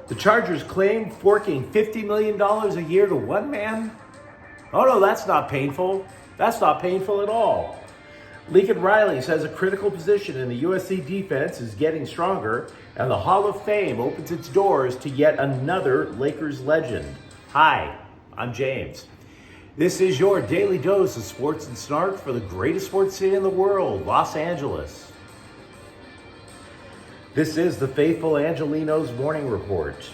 The Chargers claim forking $50 million a year to one man? Oh no, that's not painful. That's not painful at all. Lincoln Riley says a critical position in the USC defense is getting stronger, and the Hall of Fame opens its doors to yet another Lakers legend. Hi, I'm James. This is your daily dose of sports and snark for the greatest sports city in the world, Los Angeles. This is the faithful Angelenos morning report.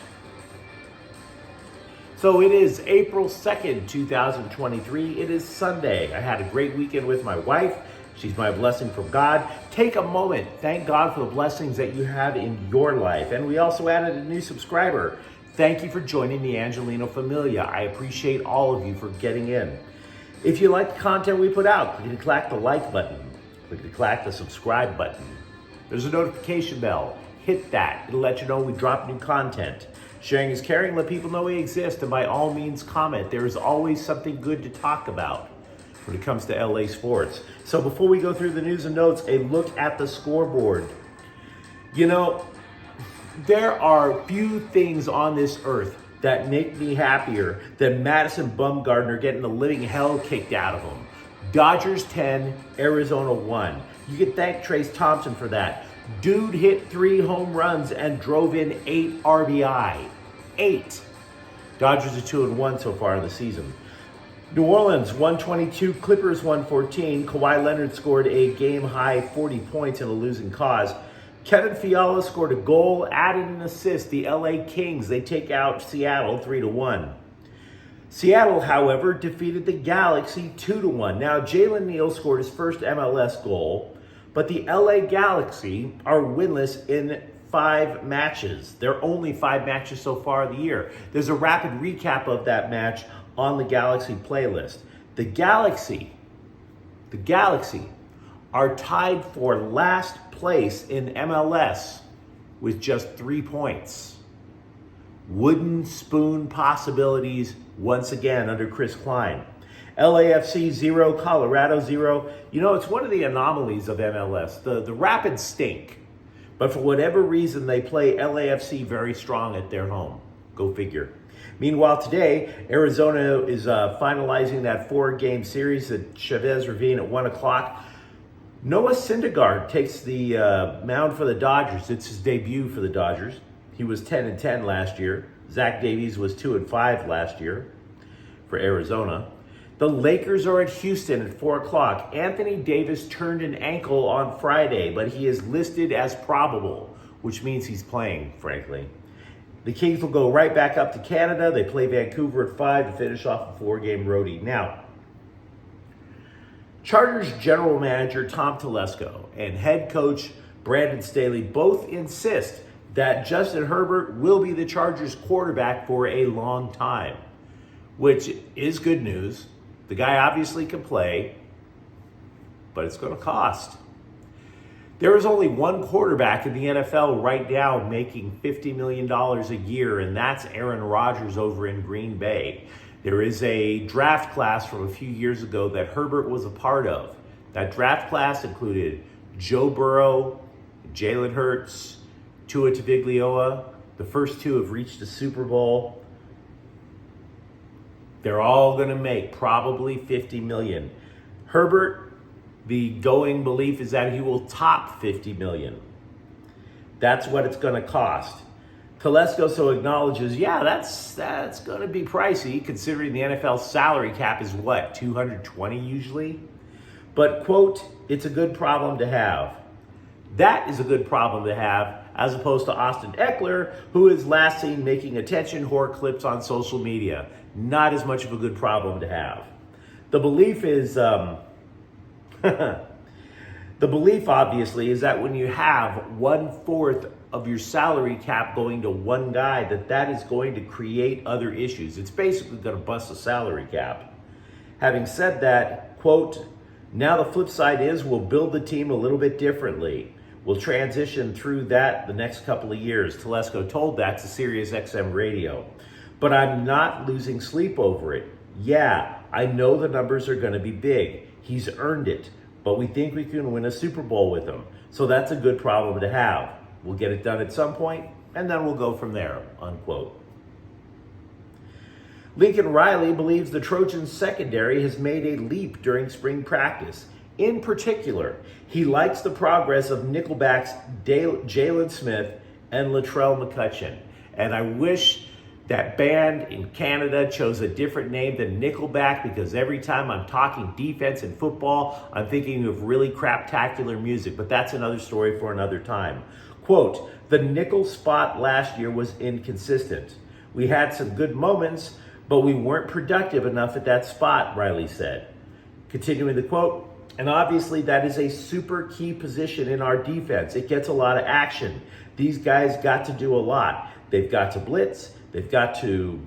So it is April 2nd, 2023. It is Sunday. I had a great weekend with my wife. She's my blessing from God. Take a moment. Thank God for the blessings that you have in your life. And we also added a new subscriber. Thank you for joining the Angelino familia. I appreciate all of you for getting in. If you like the content we put out, click the like button. Click the subscribe button. There's a notification bell. Hit that. It'll let you know we drop new content. Sharing is caring. Let people know we exist. And by all means, comment. There is always something good to talk about when it comes to LA sports. So before we go through the news and notes, a look at the scoreboard. You know, there are few things on this earth that make me happier than Madison Bumgarner getting the living hell kicked out of him. Dodgers 10, Arizona 1. You can thank Trace Thompson for that. Dude hit 3 home runs and drove in 8 RBI. 8. Dodgers are 2-1 so far in the season. New Orleans 122, Clippers 114. Kawhi Leonard scored a game-high 40 points in a losing cause. Kevin Fiala scored a goal, added an assist. The LA Kings, they take out Seattle 3-1. Seattle, however, defeated the Galaxy 2-1. Now, Jalen Neal scored his first MLS goal, but the LA Galaxy are winless in 5 matches. There are only 5 matches so far of the year. There's a rapid recap of that match on the Galaxy playlist. The Galaxy are tied for last place in MLS with just 3 points. Wooden spoon possibilities once again under Chris Klein. LAFC 0, Colorado 0. You know, it's one of the anomalies of MLS. The Rapids stink. But for whatever reason, they play LAFC very strong at their home. Go figure. Meanwhile, today, Arizona is finalizing that 4-game series at Chavez Ravine at 1 o'clock. Noah Syndergaard takes the mound for the Dodgers. It's his debut for the Dodgers. He was 10-10 last year. Zach Davies was 2-5 last year for Arizona. The Lakers are at Houston at 4 o'clock. Anthony Davis turned an ankle on Friday, but he is listed as probable, which means he's playing, frankly. The Kings will go right back up to Canada. They play Vancouver at 5 to finish off a 4-game roadie. Now, Chargers general manager Tom Telesco and head coach Brandon Staley both insist that Justin Herbert will be the Chargers quarterback for a long time, which is good news. The guy obviously can play, but it's going to cost. There is only one quarterback in the NFL right now making $50 million a year, and that's Aaron Rodgers over in Green Bay. There is a draft class from a few years ago that Herbert was a part of. That draft class included Joe Burrow, Jalen Hurts, Tua Tagovailoa. The first 2 have reached the Super Bowl. They're all going to make probably $50 million. Herbert, the going belief is that he will top $50 million. That's what it's going to cost. Telesco so acknowledges, yeah, that's going to be pricey, considering the NFL salary cap is what, 220 usually? But, quote, it's a good problem to have. That is a good problem to have, as opposed to Austin Eckler, who is last seen making attention whore clips on social media. Not as much of a good problem to have. The belief is, the belief obviously is that when you have 1/4 of your salary cap going to one guy, that is going to create other issues. It's basically going to bust the salary cap. Having said that, quote, now the flip side is we'll build the team a little bit differently. We'll transition through that the next couple of years. Telesco told that to Sirius XM Radio. But I'm not losing sleep over it. Yeah, I know the numbers are going to be big. He's earned it. But we think we can win a Super Bowl with him. So that's a good problem to have. We'll get it done at some point. and then we'll go from there, unquote. Lincoln Riley believes the Trojans' secondary has made a leap during spring practice. In particular, he likes the progress of Nickelback's Jalen Smith and Latrell McCutcheon. And I wish that band in Canada chose a different name than Nickelback, because every time I'm talking defense and football, I'm thinking of really craptacular music, but that's another story for another time. Quote, the nickel spot last year was inconsistent. We had some good moments, but we weren't productive enough at that spot, Riley said. Continuing the quote, and obviously that is a super key position in our defense. It gets a lot of action. These guys got to do a lot. They've got to blitz. They've got to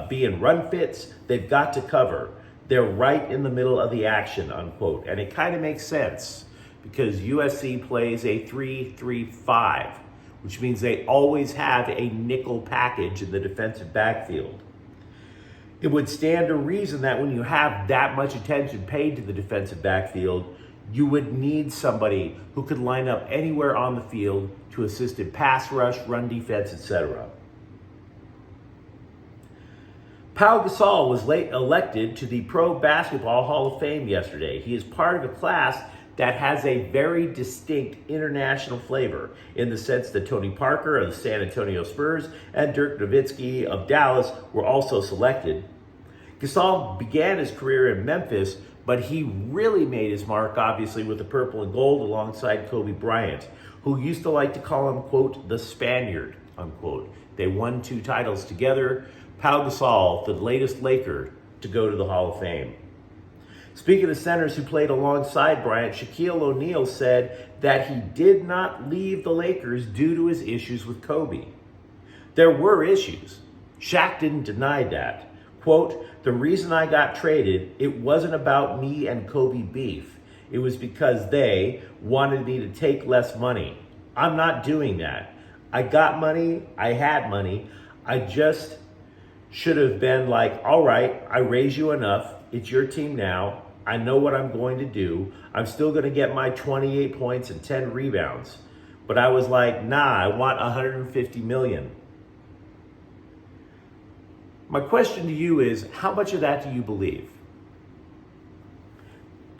be in run fits. They've got to cover. They're right in the middle of the action, unquote. And it kind of makes sense because USC plays a 3-3-5, which means they always have a nickel package in the defensive backfield. It would stand to reason that when you have that much attention paid to the defensive backfield, you would need somebody who could line up anywhere on the field to assist in pass rush, run defense, etc. Pau Gasol was elected to the Pro Basketball Hall of Fame yesterday. He is part of a class that has a very distinct international flavor in the sense that Tony Parker of the San Antonio Spurs and Dirk Nowitzki of Dallas were also selected. Gasol began his career in Memphis, but he really made his mark, obviously, with the purple and gold alongside Kobe Bryant, who used to like to call him, quote, the Spaniard, unquote. They won 2 titles together. Pau Gasol, the latest Laker to go to the Hall of Fame. Speaking of centers who played alongside Bryant, Shaquille O'Neal said that he did not leave the Lakers due to his issues with Kobe. There were issues. Shaq didn't deny that. Quote, the reason I got traded, it wasn't about me and Kobe beef. It was because they wanted me to take less money. I'm not doing that. I got money. I had money. I just should have been like, all right, I raise you enough. It's your team now. I know what I'm going to do. I'm still going to get my 28 points and 10 rebounds. But I was like, nah, I want 150 million. My question to you is, how much of that do you believe?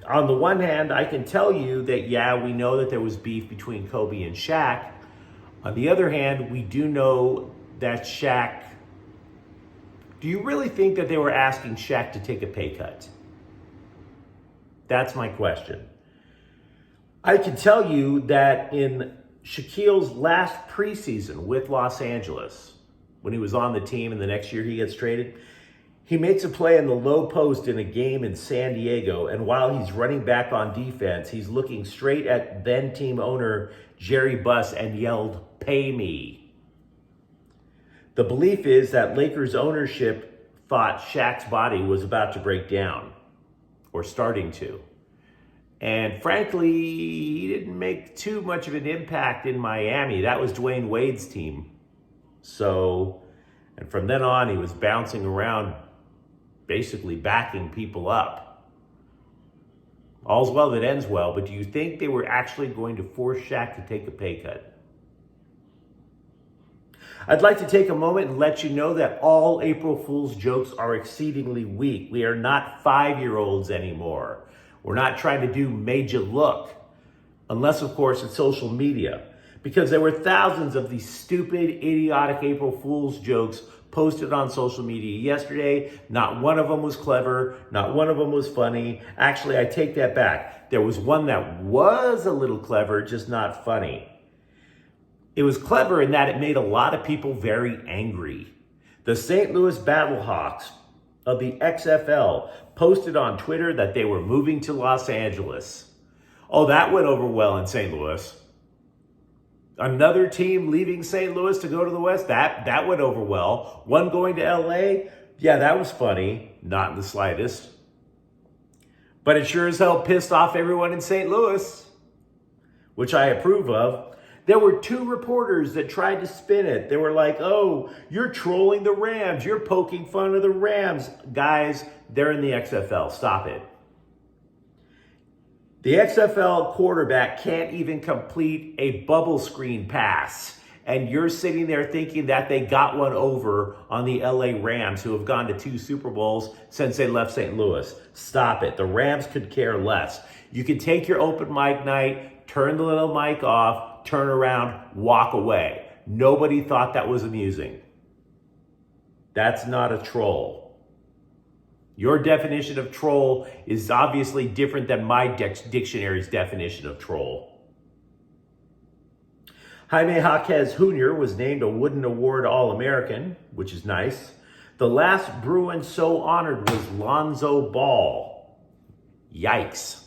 On the one hand, I can tell you that, yeah, we know that there was beef between Kobe and Shaq. On the other hand, we do know that Shaq, do you really think that they were asking Shaq to take a pay cut? That's my question. I can tell you that in Shaquille's last preseason with Los Angeles, when he was on the team and the next year he gets traded, he makes a play in the low post in a game in San Diego, and while he's running back on defense, he's looking straight at then team owner Jerry Buss and yelled, "Pay me." The belief is that Lakers ownership thought Shaq's body was about to break down, or starting to. And frankly, he didn't make too much of an impact in Miami. That was Dwayne Wade's team. So, and from then on, he was bouncing around, basically backing people up. All's well that ends well, but do you think they were actually going to force Shaq to take a pay cut? I'd like to take a moment and let you know that all April Fool's jokes are exceedingly weak. We are not 5-year-olds anymore. We're not trying to do major look, unless, of course, it's social media. Because there were thousands of these stupid, idiotic April Fool's jokes posted on social media yesterday. Not one of them was clever. Not one of them was funny. Actually, I take that back. There was one that was a little clever, just not funny. It was clever in that it made a lot of people very angry. The St. Louis Battlehawks of the XFL posted on Twitter that they were moving to Los Angeles. Oh, that went over well in St. Louis. Another team leaving St. Louis to go to the West, that went over well. One going to LA, yeah, that was funny. Not in the slightest. But it sure as hell pissed off everyone in St. Louis, which I approve of. There were 2 reporters that tried to spin it. They were like, oh, you're trolling the Rams. You're poking fun of the Rams. Guys, they're in the XFL. Stop it. The XFL quarterback can't even complete a bubble screen pass. and you're sitting there thinking that they got one over on the LA Rams, who have gone to 2 Super Bowls since they left St. Louis. Stop it. The Rams could care less. You can take your open mic night, turn the little mic off, turn around, walk away. Nobody thought that was amusing. That's not a troll. Your definition of troll is obviously different than my dictionary's definition of troll. Jaime Jaquez Jr. was named a Wooden Award All-American, which is nice. The last Bruin so honored was Lonzo Ball. Yikes.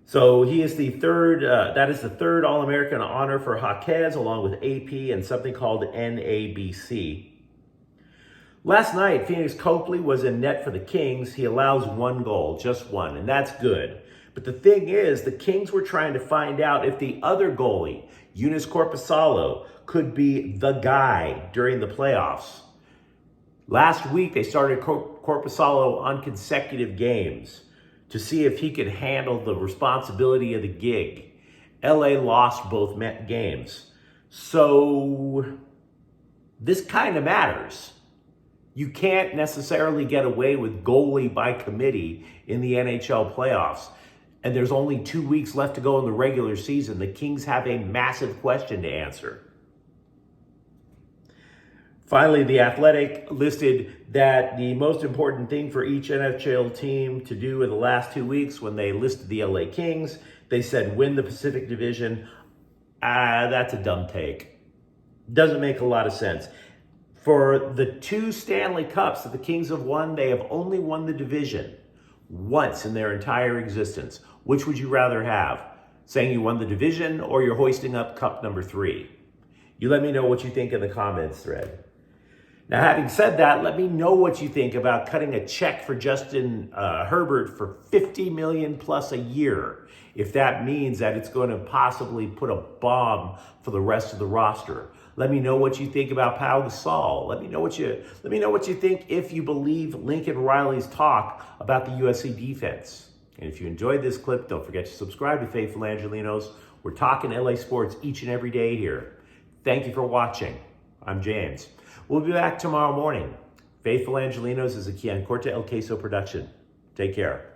So he is the third, that is the third All-American honor for Jaquez, along with AP and something called NABC. Last night, Phoenix Copley was in net for the Kings. He allows 1 goal, just 1, and that's good. But the thing is, the Kings were trying to find out if the other goalie, Eunice Korpisalo, could be the guy during the playoffs. Last week, they started Korpisalo on consecutive games to see if he could handle the responsibility of the gig. LA lost both games. So this kind of matters. You can't necessarily get away with goalie by committee in the NHL playoffs. And there's only 2 weeks left to go in the regular season. The Kings have a massive question to answer. Finally, The Athletic listed that the most important thing for each NHL team to do in the last 2 weeks, when they listed the LA Kings, they said win the Pacific Division. That's a dumb take. Doesn't make a lot of sense. For the 2 Stanley Cups that the Kings have won, they have only won the division once in their entire existence. Which would you rather have? Saying you won the division, or you're hoisting up cup number 3? You let me know what you think in the comments thread. Now, having said that, let me know what you think about cutting a check for Justin Herbert for $50 million plus a year, if that means that it's going to possibly put a bomb for the rest of the roster. Let me know what you think about Pau Gasol. Let me know what you think if you believe Lincoln Riley's talk about the USC defense. And if you enjoyed this clip, don't forget to subscribe to Faithful Angelenos. We're talking LA sports each and every day here. Thank you for watching. I'm James. We'll be back tomorrow morning. Faithful Angelenos is a Kian Corte El Queso production. Take care.